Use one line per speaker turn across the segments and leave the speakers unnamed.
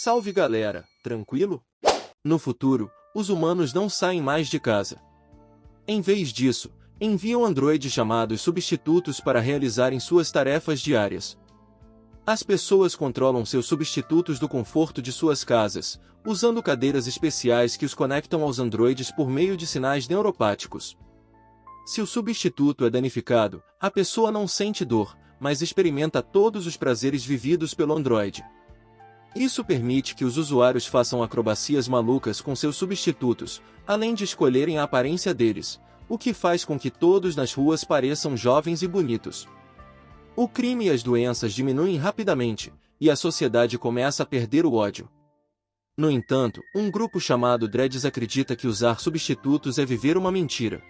Salve galera, tranquilo? No futuro, os humanos não saem mais de casa. Em vez disso, enviam androides chamados substitutos para realizarem suas tarefas diárias. As pessoas controlam seus substitutos do conforto de suas casas, usando cadeiras especiais que os conectam aos androides por meio de sinais neuropáticos. Se o substituto é danificado, a pessoa não sente dor, mas experimenta todos os prazeres vividos pelo androide. Isso permite que os usuários façam acrobacias malucas com seus substitutos, além de escolherem a aparência deles, o que faz com que todos nas ruas pareçam jovens e bonitos. O crime e as doenças diminuem rapidamente, e a sociedade começa a perder o ódio. No entanto, um grupo chamado Dreads acredita que usar substitutos é viver uma mentira.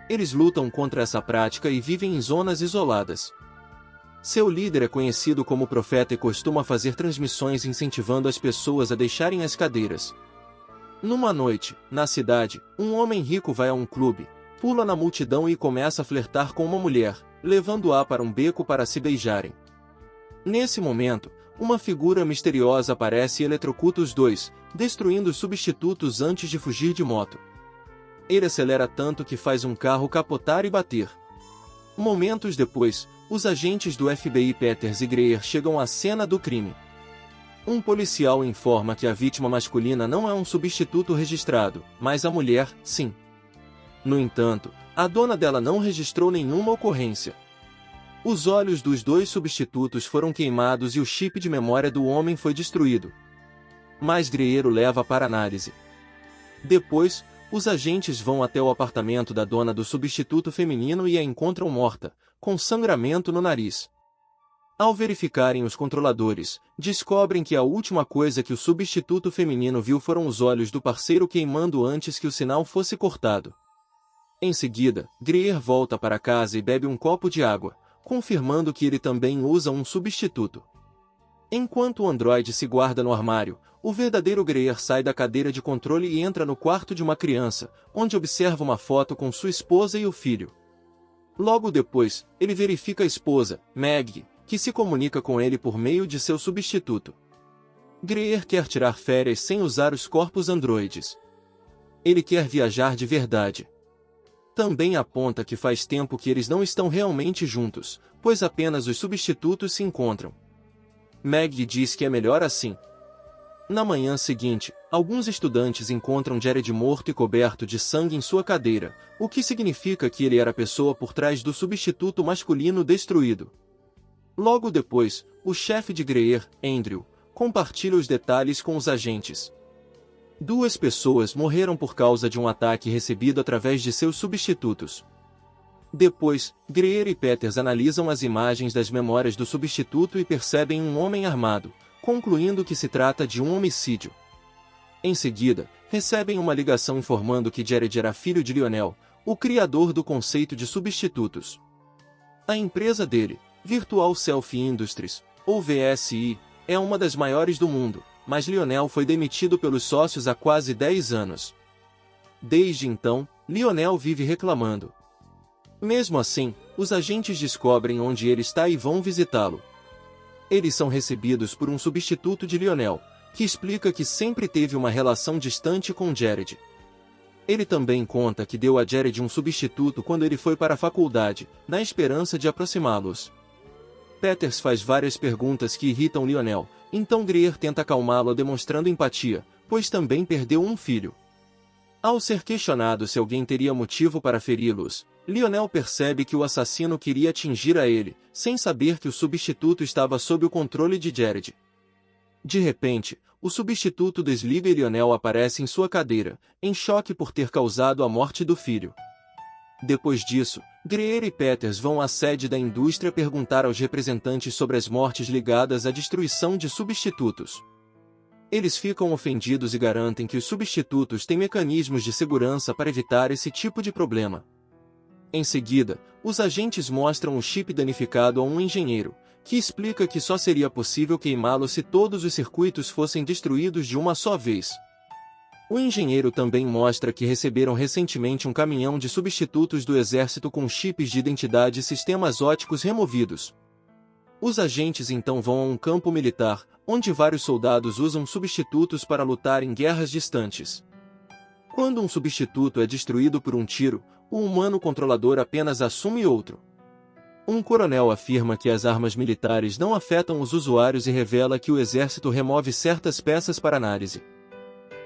Eles lutam contra essa prática e vivem em zonas isoladas. Seu líder é conhecido como Profeta e costuma fazer transmissões incentivando as pessoas a deixarem as cadeiras. Numa noite, na cidade, um homem rico vai a um clube, pula na multidão e começa a flertar com uma mulher, levando-a para um beco para se beijarem. Nesse momento, uma figura misteriosa aparece e eletrocuta os dois, destruindo os substitutos antes de fugir de moto. Ele acelera tanto que faz um carro capotar e bater. Momentos depois, os agentes do FBI Peters e Greer chegam à cena do crime. Um policial informa que a vítima masculina não é um substituto registrado, mas a mulher, sim. No entanto, a dona dela não registrou nenhuma ocorrência. Os olhos dos dois substitutos foram queimados e o chip de memória do homem foi destruído. Mas Greer o leva para análise. Depois, os agentes vão até o apartamento da dona do substituto feminino e a encontram morta, com sangramento no nariz. Ao verificarem os controladores, descobrem que a última coisa que o substituto feminino viu foram os olhos do parceiro queimando antes que o sinal fosse cortado. Em seguida, Greer volta para casa e bebe um copo de água, confirmando que ele também usa um substituto. Enquanto o androide se guarda no armário, o verdadeiro Greer sai da cadeira de controle e entra no quarto de uma criança, onde observa uma foto com sua esposa e o filho. Logo depois, ele verifica a esposa, Meg, que se comunica com ele por meio de seu substituto. Greer quer tirar férias sem usar os corpos androides. Ele quer viajar de verdade. Também aponta que faz tempo que eles não estão realmente juntos, pois apenas os substitutos se encontram. Meg diz que é melhor assim. Na manhã seguinte, alguns estudantes encontram Jared morto e coberto de sangue em sua cadeira, o que significa que ele era a pessoa por trás do substituto masculino destruído. Logo depois, o chefe de Greer, Andrew, compartilha os detalhes com os agentes. 2 pessoas morreram por causa de um ataque recebido através de seus substitutos. Depois, Greer e Peters analisam as imagens das memórias do substituto e percebem um homem armado, concluindo que se trata de um homicídio. Em seguida, recebem uma ligação informando que Jared era filho de Lionel, o criador do conceito de substitutos. A empresa dele, Virtual Self Industries, ou VSI, é uma das maiores do mundo, mas Lionel foi demitido pelos sócios há quase 10 anos. Desde então, Lionel vive reclamando. Mesmo assim, os agentes descobrem onde ele está e vão visitá-lo. Eles são recebidos por um substituto de Lionel, que explica que sempre teve uma relação distante com Jared. Ele também conta que deu a Jared um substituto quando ele foi para a faculdade, na esperança de aproximá-los. Peters faz várias perguntas que irritam Lionel, então Greer tenta acalmá-lo demonstrando empatia, pois também perdeu um filho. Ao ser questionado se alguém teria motivo para feri-los, Lionel percebe que o assassino queria atingir a ele, sem saber que o substituto estava sob o controle de Jared. De repente, o substituto desliga e Lionel aparece em sua cadeira, em choque por ter causado a morte do filho. Depois disso, Greer e Peters vão à sede da indústria perguntar aos representantes sobre as mortes ligadas à destruição de substitutos. Eles ficam ofendidos e garantem que os substitutos têm mecanismos de segurança para evitar esse tipo de problema. Em seguida, os agentes mostram o chip danificado a um engenheiro, que explica que só seria possível queimá-lo se todos os circuitos fossem destruídos de uma só vez. O engenheiro também mostra que receberam recentemente um caminhão de substitutos do exército com chips de identidade e sistemas óticos removidos. Os agentes então vão a um campo militar, onde vários soldados usam substitutos para lutar em guerras distantes. Quando um substituto é destruído por um tiro, o humano controlador apenas assume outro. Um coronel afirma que as armas militares não afetam os usuários e revela que o exército remove certas peças para análise.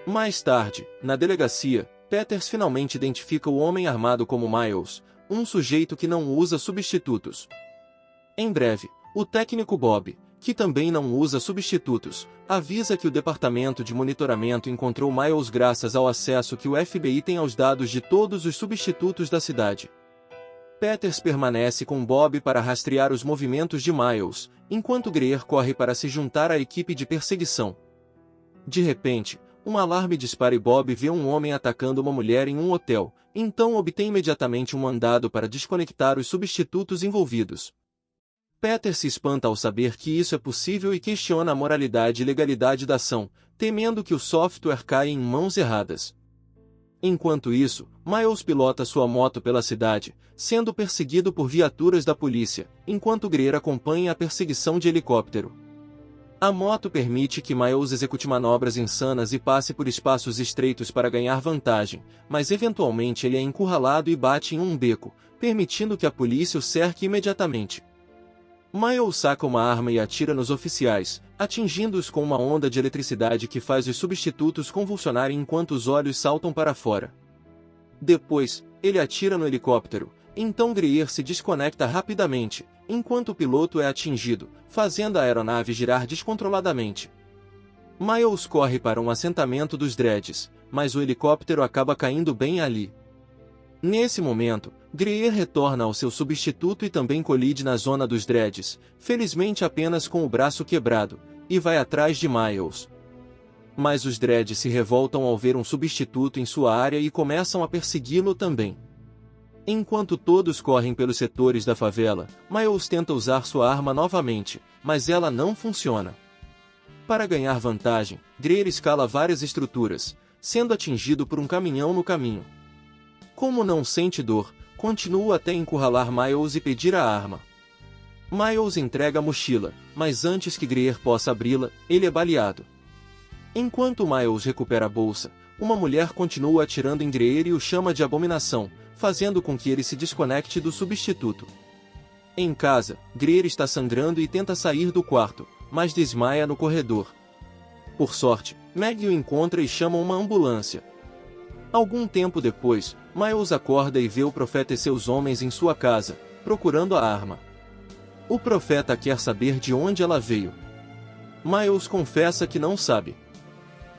Mais tarde, na delegacia, Peters finalmente identifica o homem armado como Miles, um sujeito que não usa substitutos. Em breve, o técnico Bob, que também não usa substitutos, avisa que o departamento de monitoramento encontrou Miles graças ao acesso que o FBI tem aos dados de todos os substitutos da cidade. Peters permanece com Bob para rastrear os movimentos de Miles, enquanto Greer corre para se juntar à equipe de perseguição. De repente, um alarme dispara e Bob vê um homem atacando uma mulher em um hotel, então obtém imediatamente um mandado para desconectar os substitutos envolvidos. Peters se espanta ao saber que isso é possível e questiona a moralidade e legalidade da ação, temendo que o software caia em mãos erradas. Enquanto isso, Miles pilota sua moto pela cidade, sendo perseguido por viaturas da polícia, enquanto Greer acompanha a perseguição de helicóptero. A moto permite que Miles execute manobras insanas e passe por espaços estreitos para ganhar vantagem, mas eventualmente ele é encurralado e bate em um beco, permitindo que a polícia o cerque imediatamente. Miles saca uma arma e atira nos oficiais, atingindo-os com uma onda de eletricidade que faz os substitutos convulsionarem enquanto os olhos saltam para fora. Depois, ele atira no helicóptero, então Greer se desconecta rapidamente, enquanto o piloto é atingido, fazendo a aeronave girar descontroladamente. Miles corre para um assentamento dos Dreads, mas o helicóptero acaba caindo bem ali. Nesse momento, Greer retorna ao seu substituto e também colide na zona dos Dreads, felizmente apenas com o braço quebrado, e vai atrás de Miles. Mas os Dreads se revoltam ao ver um substituto em sua área e começam a persegui-lo também. Enquanto todos correm pelos setores da favela, Miles tenta usar sua arma novamente, mas ela não funciona. Para ganhar vantagem, Greer escala várias estruturas, sendo atingido por um caminhão no caminho. Como não sente dor, continua até encurralar Miles e pedir a arma. Miles entrega a mochila, mas antes que Greer possa abri-la, ele é baleado. Enquanto Miles recupera a bolsa, uma mulher continua atirando em Greer e o chama de abominação, fazendo com que ele se desconecte do substituto. Em casa, Greer está sangrando e tenta sair do quarto, mas desmaia no corredor. Por sorte, Maggie o encontra e chama uma ambulância. Algum tempo depois, Miles acorda e vê o profeta e seus homens em sua casa, procurando a arma. O profeta quer saber de onde ela veio. Miles confessa que não sabe.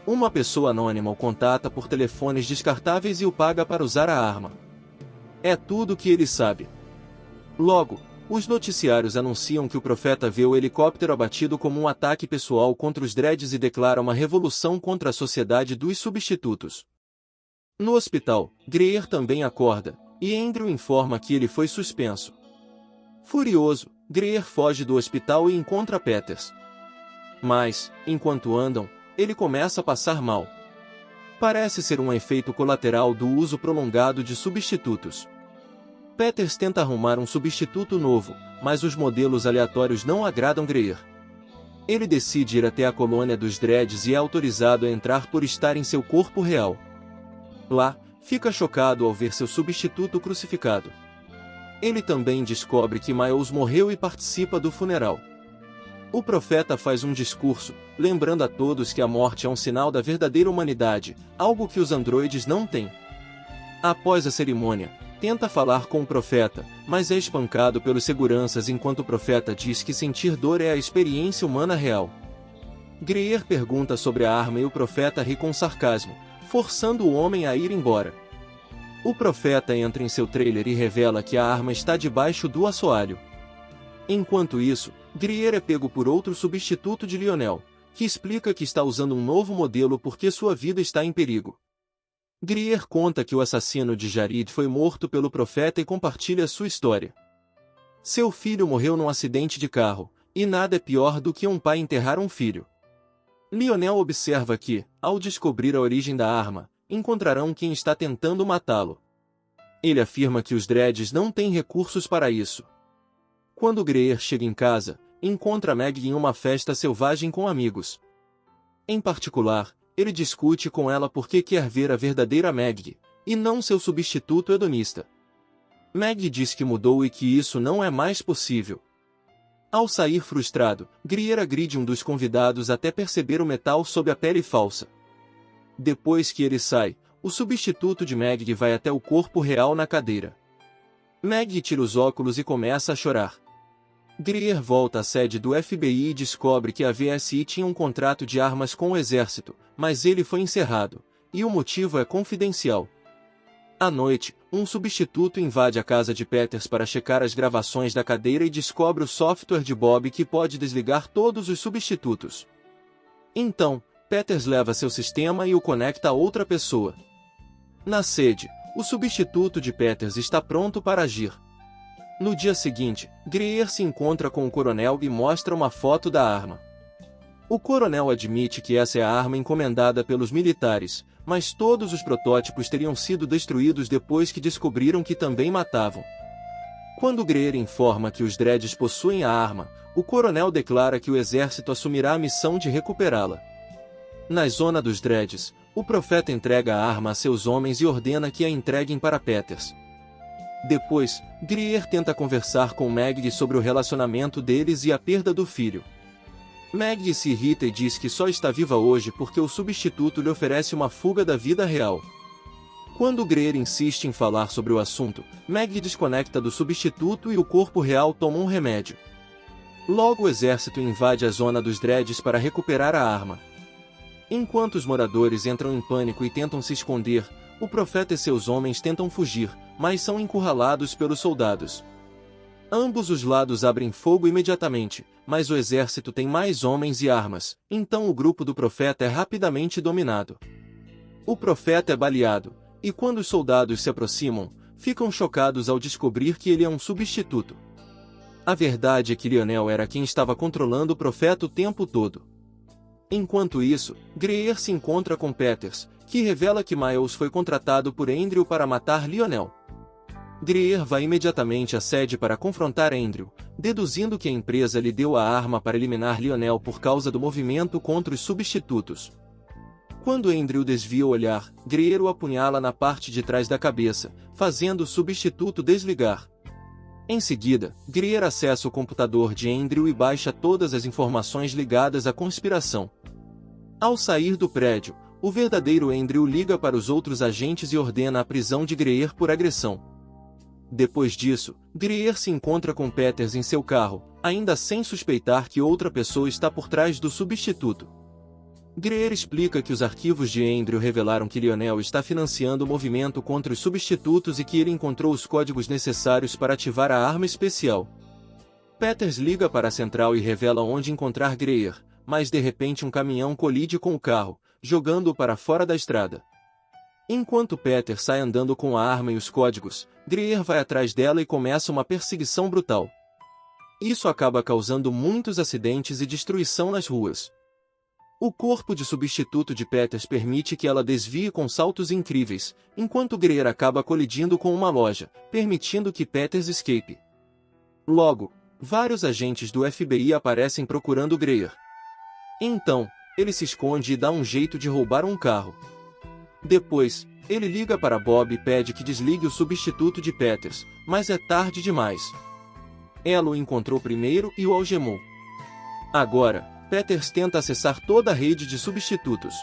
Uma pessoa anônima o contata por telefones descartáveis e o paga para usar a arma. É tudo o que ele sabe. Logo, os noticiários anunciam que o profeta vê o helicóptero abatido como um ataque pessoal contra os Dreads e declara uma revolução contra a sociedade dos substitutos. No hospital, Greer também acorda, e Andrew informa que ele foi suspenso. Furioso, Greer foge do hospital e encontra Peters. Mas, enquanto andam, ele começa a passar mal. Parece ser um efeito colateral do uso prolongado de substitutos. Peters tenta arrumar um substituto novo, mas os modelos aleatórios não agradam Greer. Ele decide ir até a colônia dos Dreads e é autorizado a entrar por estar em seu corpo real. Lá, fica chocado ao ver seu substituto crucificado. Ele também descobre que Miles morreu e participa do funeral. O profeta faz um discurso, lembrando a todos que a morte é um sinal da verdadeira humanidade, algo que os androides não têm. Após a cerimônia, tenta falar com o profeta, mas é espancado pelos seguranças enquanto o profeta diz que sentir dor é a experiência humana real. Greer pergunta sobre a arma e o profeta ri com sarcasmo, forçando o homem a ir embora. O profeta entra em seu trailer e revela que a arma está debaixo do assoalho. Enquanto isso, Greer é pego por outro substituto de Lionel, que explica que está usando um novo modelo porque sua vida está em perigo. Greer conta que o assassino de Jared foi morto pelo profeta e compartilha sua história. Seu filho morreu num acidente de carro, e nada é pior do que um pai enterrar um filho. Lionel observa que, ao descobrir a origem da arma, encontrarão quem está tentando matá-lo. Ele afirma que os Dreads não têm recursos para isso. Quando Greer chega em casa, encontra Meg em uma festa selvagem com amigos. Em particular, ele discute com ela porque quer ver a verdadeira Meg, e não seu substituto hedonista. Meg diz que mudou e que isso não é mais possível. Ao sair frustrado, Greer agride um dos convidados até perceber o metal sob a pele falsa. Depois que ele sai, o substituto de Meg vai até o corpo real na cadeira. Meg tira os óculos e começa a chorar. Greer volta à sede do FBI e descobre que a VSI tinha um contrato de armas com o exército, mas ele foi encerrado, e o motivo é confidencial. À noite, um substituto invade a casa de Peters para checar as gravações da cadeira e descobre o software de Bob que pode desligar todos os substitutos. Então, Peters leva seu sistema e o conecta a outra pessoa. Na sede, o substituto de Peters está pronto para agir. No dia seguinte, Greer se encontra com o coronel e mostra uma foto da arma. O coronel admite que essa é a arma encomendada pelos militares, mas todos os protótipos teriam sido destruídos depois que descobriram que também matavam. Quando Greer informa que os Dreads possuem a arma, o coronel declara que o exército assumirá a missão de recuperá-la. Na zona dos Dreads, o profeta entrega a arma a seus homens e ordena que a entreguem para Peters. Depois, Greer tenta conversar com Meg sobre o relacionamento deles e a perda do filho. Meg se irrita e diz que só está viva hoje porque o substituto lhe oferece uma fuga da vida real. Quando Greer insiste em falar sobre o assunto, Meg desconecta do substituto e o corpo real toma um remédio. Logo o exército invade a zona dos Dreads para recuperar a arma. Enquanto os moradores entram em pânico e tentam se esconder, o profeta e seus homens tentam fugir, mas são encurralados pelos soldados. Ambos os lados abrem fogo imediatamente, mas o exército tem mais homens e armas, então o grupo do profeta é rapidamente dominado. O profeta é baleado, e quando os soldados se aproximam, ficam chocados ao descobrir que ele é um substituto. A verdade é que Lionel era quem estava controlando o profeta o tempo todo. Enquanto isso, Greer se encontra com Peters, que revela que Miles foi contratado por Andrew para matar Lionel. Greer vai imediatamente à sede para confrontar Andrew, deduzindo que a empresa lhe deu a arma para eliminar Lionel por causa do movimento contra os substitutos. Quando Andrew desvia o olhar, Greer o apunhala na parte de trás da cabeça, fazendo o substituto desligar. Em seguida, Greer acessa o computador de Andrew e baixa todas as informações ligadas à conspiração. Ao sair do prédio, o verdadeiro Andrew liga para os outros agentes e ordena a prisão de Greer por agressão. Depois disso, Greer se encontra com Peters em seu carro, ainda sem suspeitar que outra pessoa está por trás do substituto. Greer explica que os arquivos de Andrew revelaram que Lionel está financiando o movimento contra os substitutos e que ele encontrou os códigos necessários para ativar a arma especial. Peters liga para a central e revela onde encontrar Greer, mas de repente um caminhão colide com o carro, jogando-o para fora da estrada. Enquanto Peter sai andando com a arma e os códigos, Greer vai atrás dela e começa uma perseguição brutal. Isso acaba causando muitos acidentes e destruição nas ruas. O corpo de substituto de Peters permite que ela desvie com saltos incríveis, enquanto Greer acaba colidindo com uma loja, permitindo que Peters escape. Logo, vários agentes do FBI aparecem procurando Greer. Então, ele se esconde e dá um jeito de roubar um carro. Depois, ele liga para Bob e pede que desligue o substituto de Peters, mas é tarde demais. Ela o encontrou primeiro e o algemou. Agora, Peters tenta acessar toda a rede de substitutos.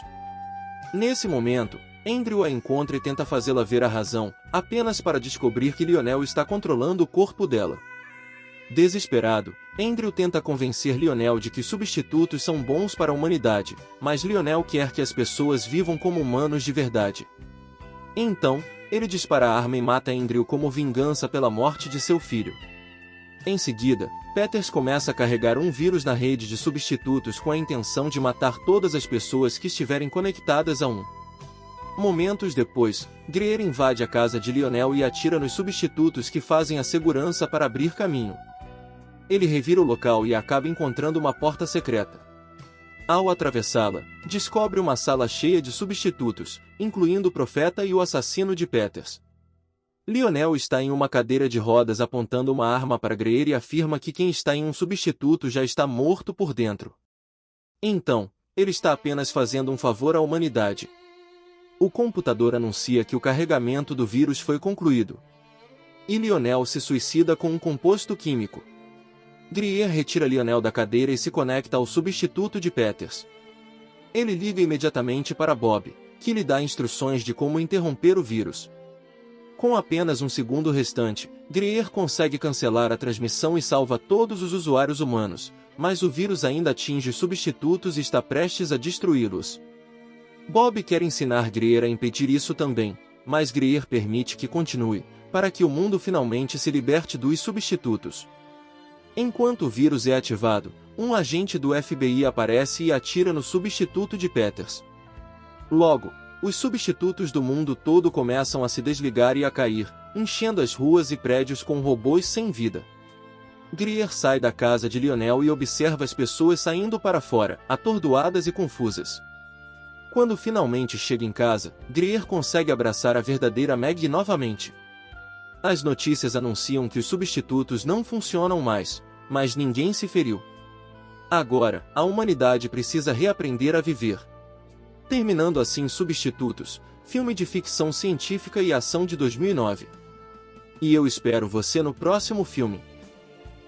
Nesse momento, Andrew a encontra e tenta fazê-la ver a razão, apenas para descobrir que Lionel está controlando o corpo dela. Desesperado, Andrew tenta convencer Lionel de que substitutos são bons para a humanidade, mas Lionel quer que as pessoas vivam como humanos de verdade. Então, ele dispara a arma e mata Andrew como vingança pela morte de seu filho. Em seguida, Peters começa a carregar um vírus na rede de substitutos com a intenção de matar todas as pessoas que estiverem conectadas a um. Momentos depois, Greer invade a casa de Lionel e atira nos substitutos que fazem a segurança para abrir caminho. Ele revira o local e acaba encontrando uma porta secreta. Ao atravessá-la, descobre uma sala cheia de substitutos, incluindo o profeta e o assassino de Peters. Lionel está em uma cadeira de rodas apontando uma arma para Greer e afirma que quem está em um substituto já está morto por dentro. Então, ele está apenas fazendo um favor à humanidade. O computador anuncia que o carregamento do vírus foi concluído. E Lionel se suicida com um composto químico. Greer retira Lionel da cadeira e se conecta ao substituto de Peters. Ele liga imediatamente para Bob, que lhe dá instruções de como interromper o vírus. Com apenas um segundo restante, Greer consegue cancelar a transmissão e salva todos os usuários humanos, mas o vírus ainda atinge os substitutos e está prestes a destruí-los. Bob quer ensinar Greer a impedir isso também, mas Greer permite que continue, para que o mundo finalmente se liberte dos substitutos. Enquanto o vírus é ativado, um agente do FBI aparece e atira no substituto de Peters. Logo, os substitutos do mundo todo começam a se desligar e a cair, enchendo as ruas e prédios com robôs sem vida. Greer sai da casa de Lionel e observa as pessoas saindo para fora, atordoadas e confusas. Quando finalmente chega em casa, Greer consegue abraçar a verdadeira Meg novamente. As notícias anunciam que os substitutos não funcionam mais, mas ninguém se feriu. Agora, a humanidade precisa reaprender a viver. Terminando assim Substitutos, filme de ficção científica e ação de 2009. E eu espero você no próximo filme.